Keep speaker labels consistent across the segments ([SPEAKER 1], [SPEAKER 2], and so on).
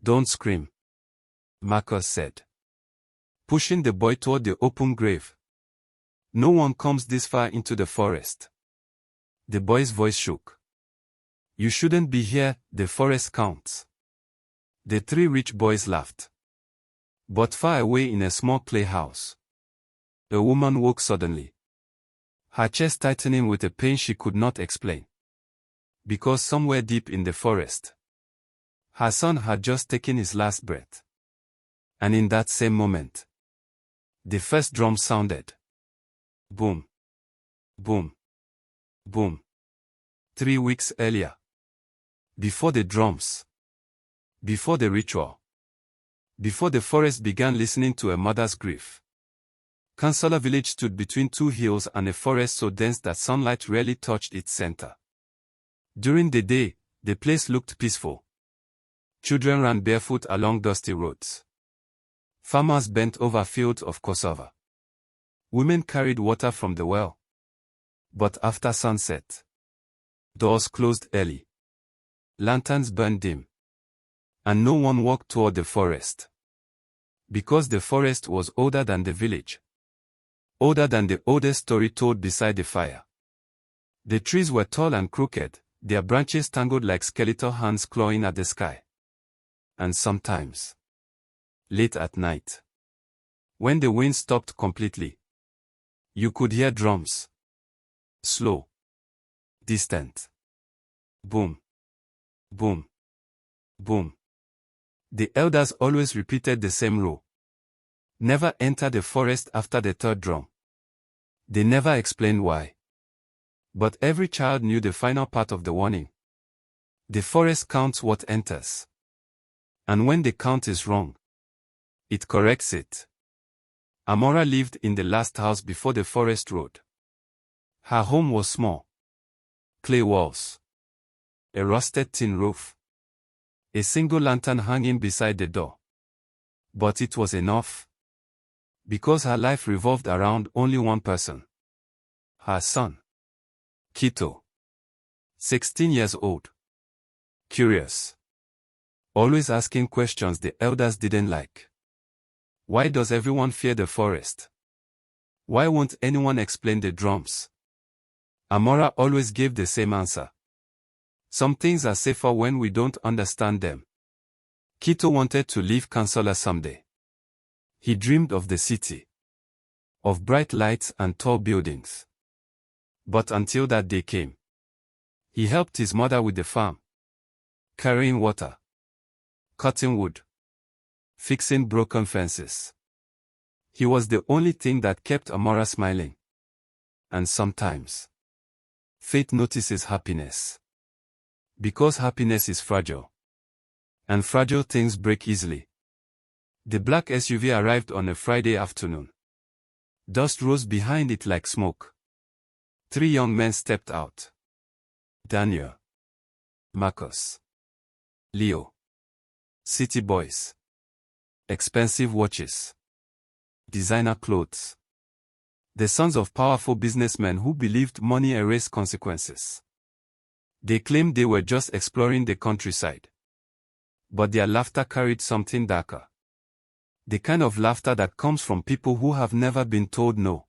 [SPEAKER 1] Don't scream, Marcus said, pushing the boy toward the open grave. No one comes this far into the forest. The boy's voice shook. You shouldn't be here, the forest counts. The three rich boys laughed. But far away in a small playhouse, a woman woke suddenly, her chest tightening with a pain she could not explain. Because somewhere deep in the forest, her son had just taken his last breath. And in that same moment, the first drum sounded. Boom. Boom. Boom. 3 weeks earlier. Before the drums. Before the ritual. Before the forest began listening to a mother's grief. Kansala village stood between two hills and a forest so dense that sunlight rarely touched its center. During the day, the place looked peaceful. Children ran barefoot along dusty roads. Farmers bent over fields of cassava. Women carried water from the well. But after sunset, doors closed early. Lanterns burned dim. And no one walked toward the forest. Because the forest was older than the village. Older than the oldest story told beside the fire. The trees were tall and crooked, their branches tangled like skeletal hands clawing at the sky. And sometimes, late at night, when the wind stopped completely, you could hear drums. Slow. Distant. Boom. Boom. Boom. The elders always repeated the same rule. Never enter the forest after the third drum. They never explained why. But every child knew the final part of the warning. The forest counts what enters. And when the count is wrong, it corrects it. Amora lived in the last house before the forest road. Her home was small. Clay walls. A rusted tin roof. A single lantern hanging beside the door. But it was enough. Because her life revolved around only one person. Her son. Kito. 16 years old. Curious. Always asking questions the elders didn't like. Why does everyone fear the forest? Why won't anyone explain the drums? Amora always gave the same answer. Some things are safer when we don't understand them. Kito wanted to leave Kansala someday. He dreamed of the city. Of bright lights and tall buildings. But until that day came, he helped his mother with the farm. Carrying water. Cutting wood. Fixing broken fences. He was the only thing that kept Amora smiling. And sometimes, fate notices happiness. Because happiness is fragile. And fragile things break easily. The black SUV arrived on a Friday afternoon. Dust rose behind it like smoke. 3 young men stepped out. Daniel. Marcus. Leo. City boys. Expensive watches. Designer clothes. The sons of powerful businessmen who believed money erased consequences. They claimed they were just exploring the countryside. But their laughter carried something darker. The kind of laughter that comes from people who have never been told no.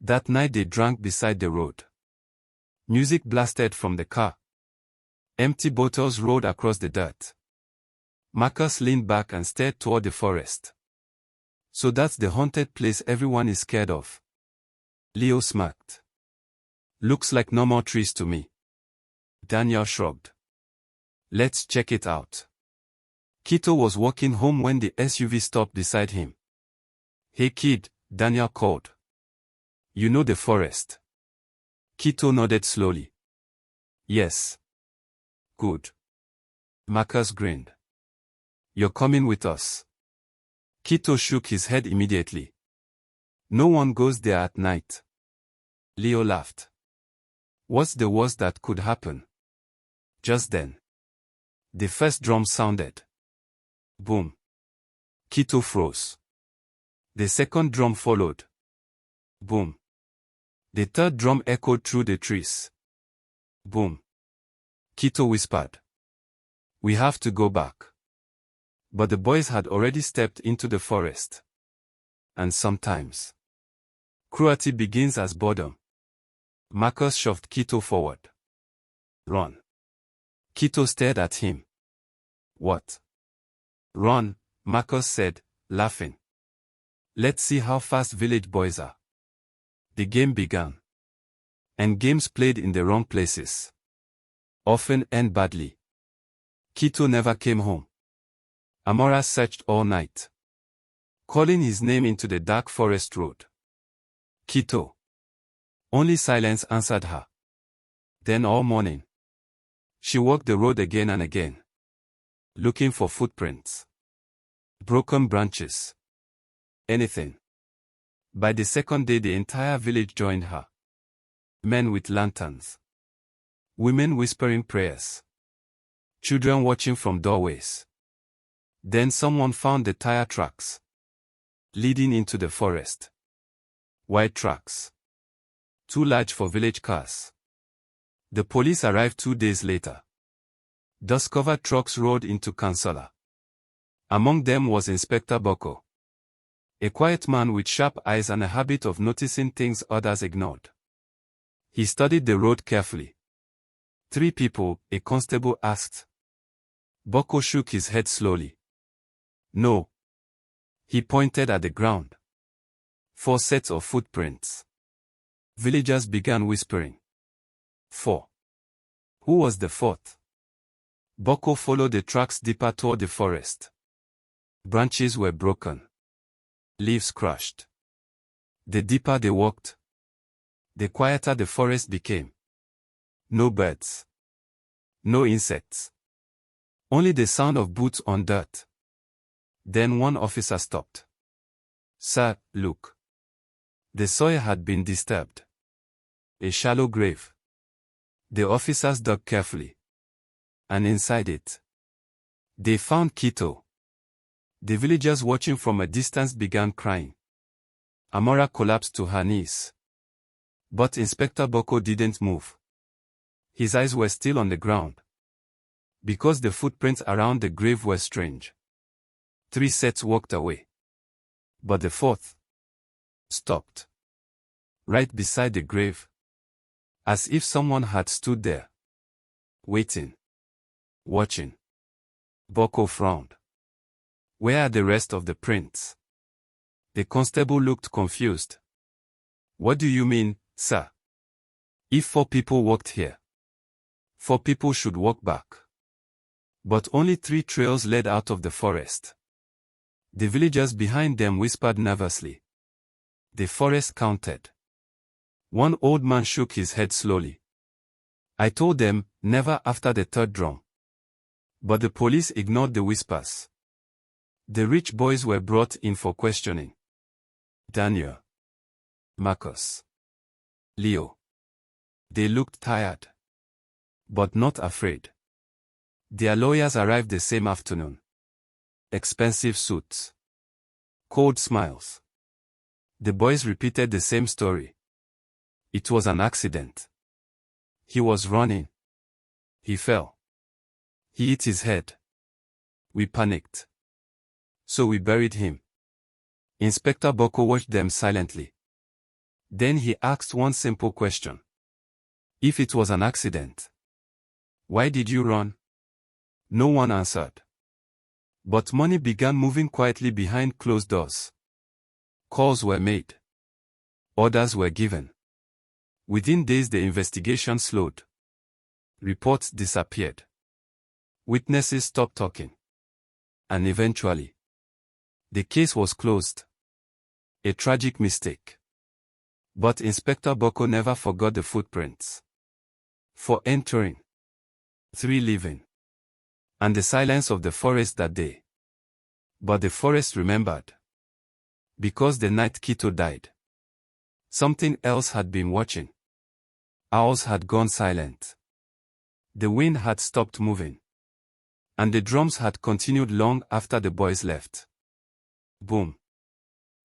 [SPEAKER 1] That night they drank beside the road. Music blasted from the car. Empty bottles rolled across the dirt. Marcus leaned back and stared toward the forest. So that's the haunted place everyone is scared of. Leo smirked. Looks like normal trees to me. Daniel shrugged. Let's check it out. Kito was walking home when the SUV stopped beside him. Hey kid, Daniel called. You know the forest? Kito nodded slowly. Yes. Good. Marcus grinned. You're coming with us. Kito shook his head immediately. No one goes there at night. Leo laughed. What's the worst that could happen? Just then, the first drum sounded. Boom. Kito froze. The second drum followed. Boom. The third drum echoed through the trees. Boom. Kito whispered. We have to go back. But the boys had already stepped into the forest. And sometimes, cruelty begins as boredom. Marcus shoved Kito forward. Run. Kito stared at him. What? Run, Marcus said, laughing. Let's see how fast village boys are. The game began. And games played in the wrong places often end badly. Kito never came home. Amora searched all night, calling his name into the dark forest road. Kito. Only silence answered her. Then all morning, she walked the road again and again, looking for footprints, broken branches, anything. By the second day, the entire village joined her. Men with lanterns, women whispering prayers, children watching from doorways. Then someone found the tire tracks leading into the forest. White tracks, too large for village cars. The police arrived 2 days later. Dust-covered trucks rolled into Kansala. Among them was Inspector Boko, a quiet man with sharp eyes and a habit of noticing things others ignored. He studied the road carefully. 3 people, a constable asked. Boko shook his head slowly. No. He pointed at the ground. 4 sets of footprints. Villagers began whispering. 4. Who was the 4th? Boko followed the tracks deeper toward the forest. Branches were broken. Leaves crushed. The deeper they walked, the quieter the forest became. No birds. No insects. Only the sound of boots on dirt. Then one officer stopped. Sir, look. The soil had been disturbed. A shallow grave. The officers dug carefully. And inside it, they found Kito. The villagers watching from a distance began crying. Amora collapsed to her knees. But Inspector Boko didn't move. His eyes were still on the ground. Because the footprints around the grave were strange. 3 sets walked away. But the 4th stopped. Right beside the grave. As if someone had stood there. Waiting. Watching. Boko frowned. Where are the rest of the prints? The constable looked confused. What do you mean, sir? If 4 people walked here, 4 people should walk back. But only 3 trails led out of the forest. The villagers behind them whispered nervously. The forest counted. One old man shook his head slowly. I told them, never after the 3rd drum. But the police ignored the whispers. The rich boys were brought in for questioning. Daniel. Marcus. Leo. They looked tired. But not afraid. Their lawyers arrived the same afternoon. Expensive suits. Cold smiles. The boys repeated the same story. It was an accident. He was running. He fell. He hit his head. We panicked. So we buried him. Inspector Boko watched them silently. Then he asked one simple question. If it was an accident, why did you run? No one answered. But money began moving quietly behind closed doors. Calls were made. Orders were given. Within days the investigation slowed. Reports disappeared. Witnesses stopped talking. And eventually, the case was closed. A tragic mistake. But Inspector Boko never forgot the footprints. 4 entering. 3 leaving. And the silence of the forest that day. But the forest remembered. Because the night Kito died, something else had been watching. Owls had gone silent. The wind had stopped moving. And the drums had continued long after the boys left. Boom.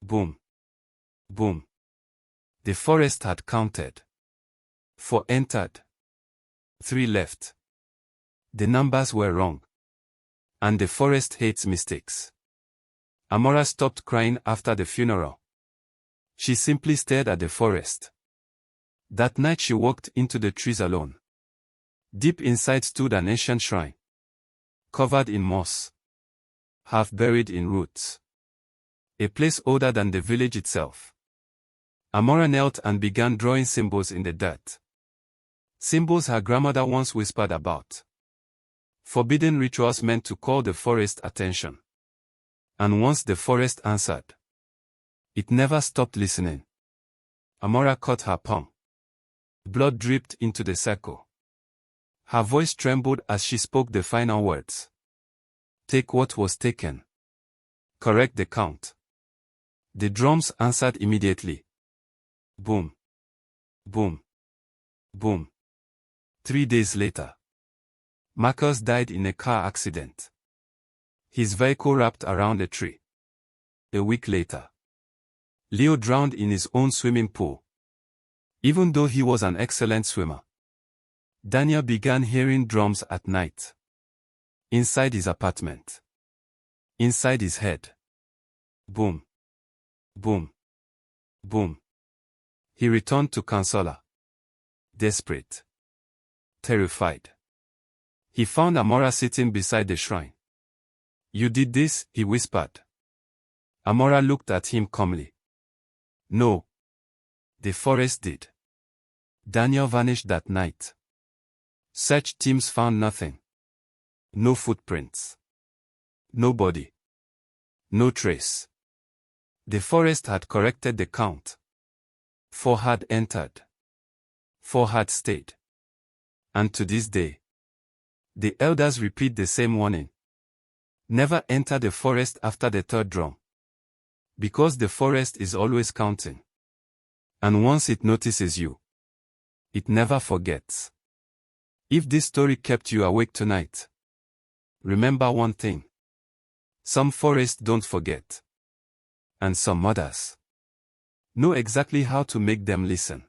[SPEAKER 1] Boom. Boom. The forest had counted. 4 entered. 3 left. The numbers were wrong. And the forest hates mistakes. Amora stopped crying after the funeral. She simply stared at the forest. That night she walked into the trees alone. Deep inside stood an ancient shrine. Covered in moss. Half buried in roots. A place older than the village itself. Amora knelt and began drawing symbols in the dirt. Symbols her grandmother once whispered about. Forbidden rituals meant to call the forest attention. And once the forest answered, it never stopped listening. Amora caught her palm. Blood dripped into the circle. Her voice trembled as she spoke the final words. Take what was taken. Correct the count. The drums answered immediately. Boom. Boom. Boom. 3 days later, Marcus died in a car accident. His vehicle wrapped around a tree. A week later, Leo drowned in his own swimming pool. Even though he was an excellent swimmer, Daniel began hearing drums at night. Inside his apartment. Inside his head. Boom. Boom. Boom. He returned to Kansala. Desperate. Terrified. He found Amora sitting beside the shrine. You did this, he whispered. Amora looked at him calmly. No. The forest did. Daniel vanished that night. Search teams found nothing. No footprints. No body. No trace. The forest had corrected the count. 4 had entered. 4 had stayed. And to this day, the elders repeat the same warning. Never enter the forest after the 3rd drum. Because the forest is always counting. And once it notices you, it never forgets. If this story kept you awake tonight, remember one thing. Some forests don't forget. And some others know exactly how to make them listen.